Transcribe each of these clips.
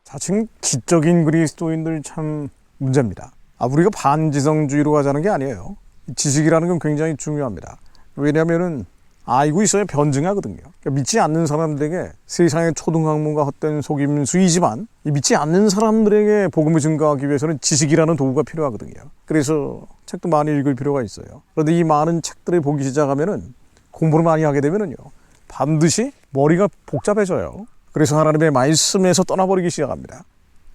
자칭 지적인 그리스도인들 참 문제입니다. 우리가 반지성주의로 가자는 게 아니에요. 지식이라는 건 굉장히 중요합니다. 왜냐하면은 알고 있어야 변증하거든요. 그러니까 믿지 않는 사람들에게 세상의 초등학문과 헛된 속임수이지만 이 믿지 않는 사람들에게 복음을 증거하기 위해서는 지식이라는 도구가 필요하거든요. 그래서 책도 많이 읽을 필요가 있어요. 그런데 이 많은 책들을 보기 시작하면은 공부를 많이 하게 되면은요 반드시 머리가 복잡해져요. 그래서 하나님의 말씀에서 떠나버리기 시작합니다.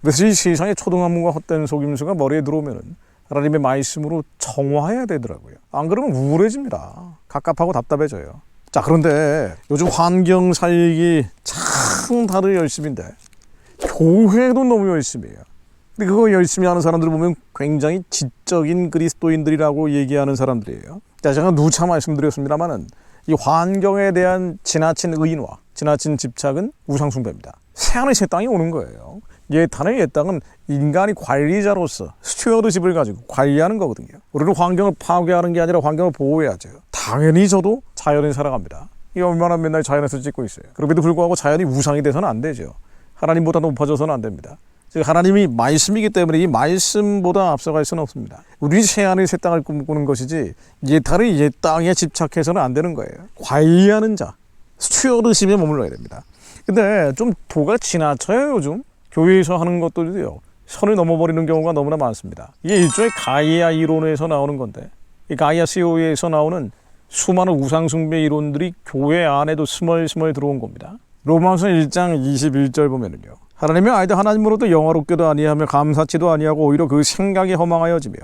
그래서 이 세상의 초등학문과 헛된 속임수가 머리에 들어오면은 하나님의 말씀으로 정화해야 되더라고요. 안 그러면 우울해집니다. 갑갑하고 답답해져요. 자, 그런데 요즘 환경 살리기 참 다들 열심인데 교회도 너무 열심히 해요. 근데 그거 열심히 하는 사람들을 보면 굉장히 지적인 그리스도인들이라고 얘기하는 사람들이에요. 자, 제가 누차 말씀드렸습니다만은 이 환경에 대한 지나친 의인화, 지나친 집착은 우상숭배입니다. 새하늘 새 땅이 오는 거예요. 옛하늘 옛 땅은 인간이 관리자로서 스튜어드십을 가지고 관리하는 거거든요. 우리는 환경을 파괴하는 게 아니라 환경을 보호해야죠. 당연히 저도 자연을 사랑합니다. 이게 얼마나 맨날 자연에서 찍고 있어요. 그럼에도 불구하고 자연이 우상이 돼서는 안 되죠. 하나님보다 높아져서는 안 됩니다. 즉 하나님이 말씀이기 때문에 이 말씀보다 앞서갈 수는 없습니다. 우리 새하늘 새 땅을 꿈꾸는 것이지 옛하늘 옛 땅에 집착해서는 안 되는 거예요. 관리하는 자, 스튜어드십에 머물러야 됩니다. 근데 좀 도가 지나쳐요. 요즘 교회에서 하는 것들도요 선을 넘어버리는 경우가 너무나 많습니다. 이게 일종의 가이아 이론에서 나오는 건데 이 가이아 COE에서 나오는 수많은 우상숭배 이론들이 교회 안에도 스멀스멀 들어온 겁니다. 로마서 1장 21절 보면은요 하나님의 아이들 하나님으로도 영화롭게도 아니하며 감사치도 아니하고 오히려 그 생각이 허망하여지며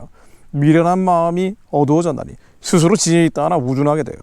미련한 마음이 어두워졌나니 스스로 지혜 있다 하나 우둔하게 돼요.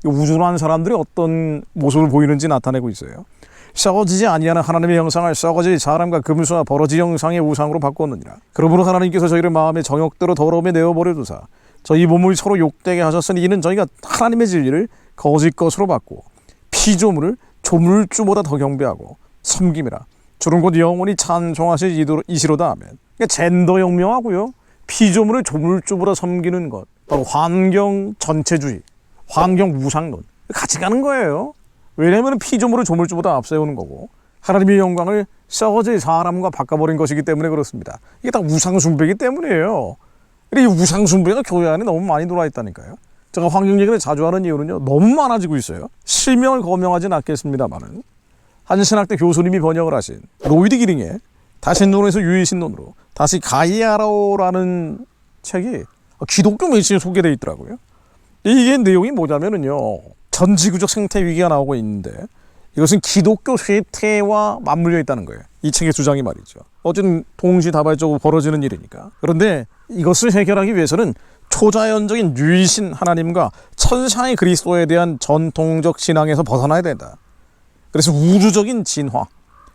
우둔한 사람들이 어떤 모습을 보이는지 나타내고 있어요. 썩어지지 아니하는 하나님의 형상을 썩어질 사람과 금수와 버러지 형상의 우상으로 바꾸었느니라. 그러므로 하나님께서 저희를 마음의 정욕대로 더러움에 내어버려 두사 저희 몸을 서로 욕되게 하셨으니 이는 저희가 하나님의 진리를 거짓 것으로 바꾸고 피조물을 조물주보다 더 경배하고 섬김이라. 주는 곧 영원히 찬송하실 이시로다 하면. 그러니까 젠더 혁명하고요 피조물을 조물주보다 섬기는 것, 바로 환경 전체주의, 환경 우상론 같이 가는 거예요. 왜냐하면 피조물을 조물주보다 앞세우는 거고 하나님의 영광을 썩어질 사람과 바꿔버린 것이기 때문에 그렇습니다. 이게 다 우상숭배이기 때문이에요. 이 우상숭배가 교회 안에 너무 많이 들어와 있다니까요. 제가 환경 얘기를 자주 하는 이유는요 너무 많아지고 있어요. 실명을 거명하진 않겠습니다만은 한 신학대 교수님이 번역을 하신 로이드 기링의 다신론에서 유일신론으로 다시 가이아라는 책이 기독교 매체에 소개되어 있더라고요. 이게 내용이 뭐냐면은요 전지구적 생태 위기가 나오고 있는데 이것은 기독교 쇠퇴와 맞물려 있다는 거예요. 이 책의 주장이 말이죠. 어쨌든 동시다발적으로 벌어지는 일이니까. 그런데 이것을 해결하기 위해서는 초자연적인 유일신 하나님과 천상의 그리스도에 대한 전통적 신앙에서 벗어나야 된다. 그래서 우주적인 진화,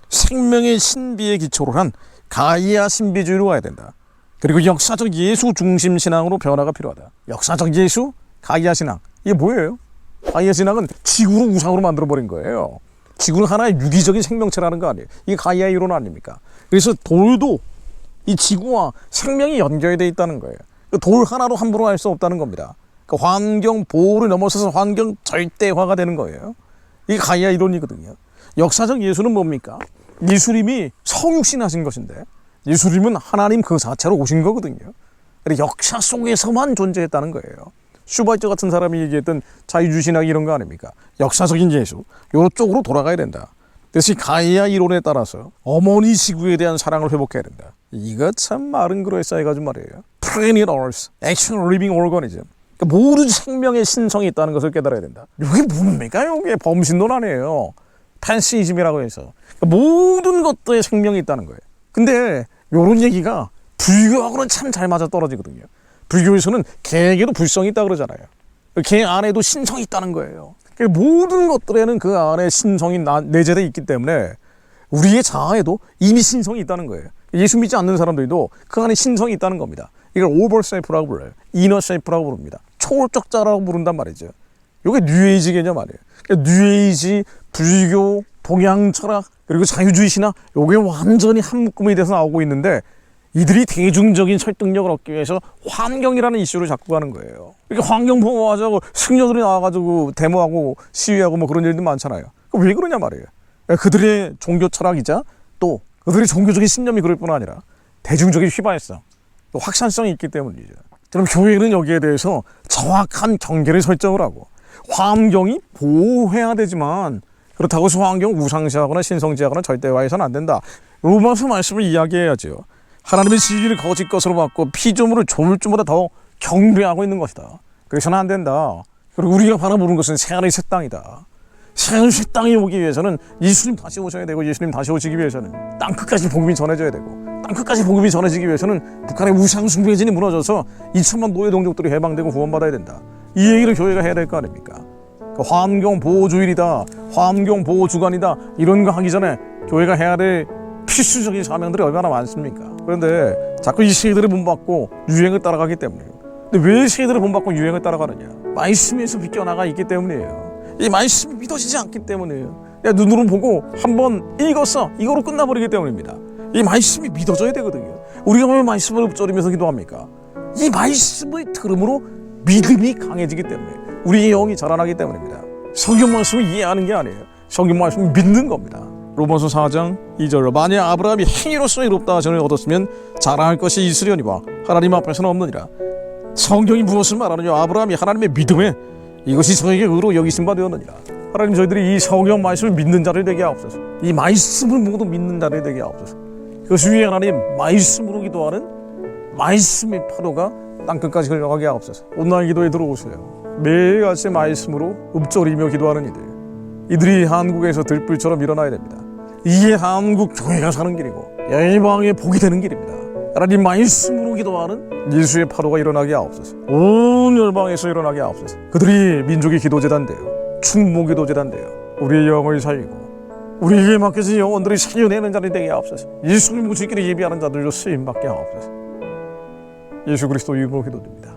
생명의 신비에 기초로 한 가이아 신비주의로 가야 된다. 그리고 역사적 예수 중심 신앙으로 변화가 필요하다. 역사적 예수, 가이아 신앙. 이게 뭐예요? 가이아 신앙은 지구를 우상으로 만들어버린 거예요. 지구는 하나의 유기적인 생명체라는 거 아니에요. 이게 가이아 이론 아닙니까? 그래서 돌도 이 지구와 생명이 연결되어 있다는 거예요. 돌 하나로 함부로 할 수 없다는 겁니다. 그러니까 환경 보호를 넘어서서 환경 절대화가 되는 거예요. 이게 가이아 이론이거든요. 역사적 예수는 뭡니까? 예수님이 성육신 하신 것인데 예수님은 하나님 그 자체로 오신 거거든요. 역사 속에서만 존재했다는 거예요. 슈바이처 같은 사람이 얘기했던 자유주의신학 이런 거 아닙니까? 역사적인 예수, 이쪽으로 돌아가야 된다. 그래서 가이아 이론에 따라서 어머니 지구에 대한 사랑을 회복해야 된다. 이거 참 말은 그럴싸해가지고 말이에요. Planet Earth, Action Living Organism. 그러니까 모든 생명의 신성이 있다는 것을 깨달아야 된다. 이게 뭡니까? 이게 범신론 아니에요. 판시즘이라고 해서. 그러니까 모든 것들에 생명이 있다는 거예요. 근데 이런 얘기가 불교하고는 참 잘 맞아 떨어지거든요. 불교에서는 개에게도 불성이 있다 그러잖아요. 개 안에도 신성이 있다는 거예요. 모든 것들에는 그 안에 신성이 내재되어 있기 때문에 우리의 자아에도 이미 신성이 있다는 거예요. 예수 믿지 않는 사람들도 그 안에 신성이 있다는 겁니다. 이걸 오버셀프라고 불러요. 이너셀프라고 부릅니다. 초월적 자라고 부른단 말이죠. 이게 뉴에이지 개념 아니에요. 그러니까 뉴에이지, 불교, 동양 철학, 그리고 자유주의 신학 이게 완전히 한 묶음이 돼서 나오고 있는데 이들이 대중적인 설득력을 얻기 위해서 환경이라는 이슈를 잡고 가는 거예요. 이렇게 환경 보호하자고 승려들이 나와가지고 데모하고 시위하고 뭐 그런 일도 많잖아요. 왜 그러냐 말이에요. 그들의 종교 철학이자 또 그들의 종교적인 신념이 그럴 뿐 아니라 대중적인 휘발성, 또 확산성이 있기 때문이죠. 그럼 교회는 여기에 대해서 정확한 경계를 설정을 하고 환경이 보호해야 되지만 그렇다고 해서 환경 우상시하거나 신성시하거나 절대화해서는 안 된다. 로마서 말씀을 이야기해야죠. 하나님의 진리를 거짓 것으로 받고 피조물을 조물주보다 더 경배하고 있는 것이다. 그래서는 안 된다. 그리고 우리가 바라보는 것은 새하늘 새 땅이다. 새하늘 새 땅이 오기 위해서는 예수님 다시 오셔야 되고 예수님 다시 오시기 위해서는 땅끝까지 복음이 전해져야 되고 땅끝까지 복음이 전해지기 위해서는 북한의 우상 숭배진이 무너져서 2천만 노예 동족들이 해방되고 구원받아야 된다. 이 얘기를 교회가 해야 될 거 아닙니까? 환경 보호주일이다, 환경 보호주간이다 이런 거 하기 전에 교회가 해야 될 필수적인 사명들이 얼마나 많습니까? 그런데 자꾸 이 세대를 본받고 유행을 따라가기 때문이에요. 근데 왜 세대를 본받고 유행을 따라가느냐? 말씀에서 비껴나가 있기 때문이에요. 이 말씀이 믿어지지 않기 때문이에요. 내가 눈으로 보고 한번 읽었어, 이거로 끝나버리기 때문입니다. 이 말씀이 믿어져야 되거든요. 우리가 왜 말씀을 읊조리면서 기도합니까? 이 말씀을 들음으로 믿음이 강해지기 때문에 우리의 영이 자라나기 때문입니다. 성경 말씀을 이해하는 게 아니에요. 성경 말씀을 믿는 겁니다. 로마서 4장 2절로 만약 아브라함이 행위로서 의롭다 하심을 얻었으면 자랑할 것이 있으려니와 하나님 앞에서는 없느니라. 성경이 무엇을 말하느냐? 아브라함이 하나님의 믿음에 이것이 저에게 의로 여기심 바 되었느니라. 하나님, 저희들이 이 성경 말씀을 믿는 자를 되게 하옵소서. 이 말씀을 모두 믿는 자를 되게 하옵소서. 그것을 위해 하나님, 말씀으로 기도하는 말씀의 파도가 땅끝까지 흘러가게 하옵소서. 오늘 기도에 들어오세요. 매일같이 말씀으로 읊조리며 기도하는 이들이 한국에서 들불처럼 일어나야 됩니다. 이게 한국 교회가 사는 길이고 열방의 복이 되는 길입니다. 하나님, 말씀으로 기도하는 예수의 파도가 일어나게 하옵소서. 온 열방에서 일어나게 하옵소서. 그들이 민족의 기도재단 되어 충모기도 재단 되어 우리의 영을 살리고 우리에게 맡겨진 영혼들이 살려내는 자들이 되게 하옵소서. 예수님 모시기를 예비하는 자들로 쓰임받게 하옵소서. 예수 그리스도 이름으로 기도드립니다.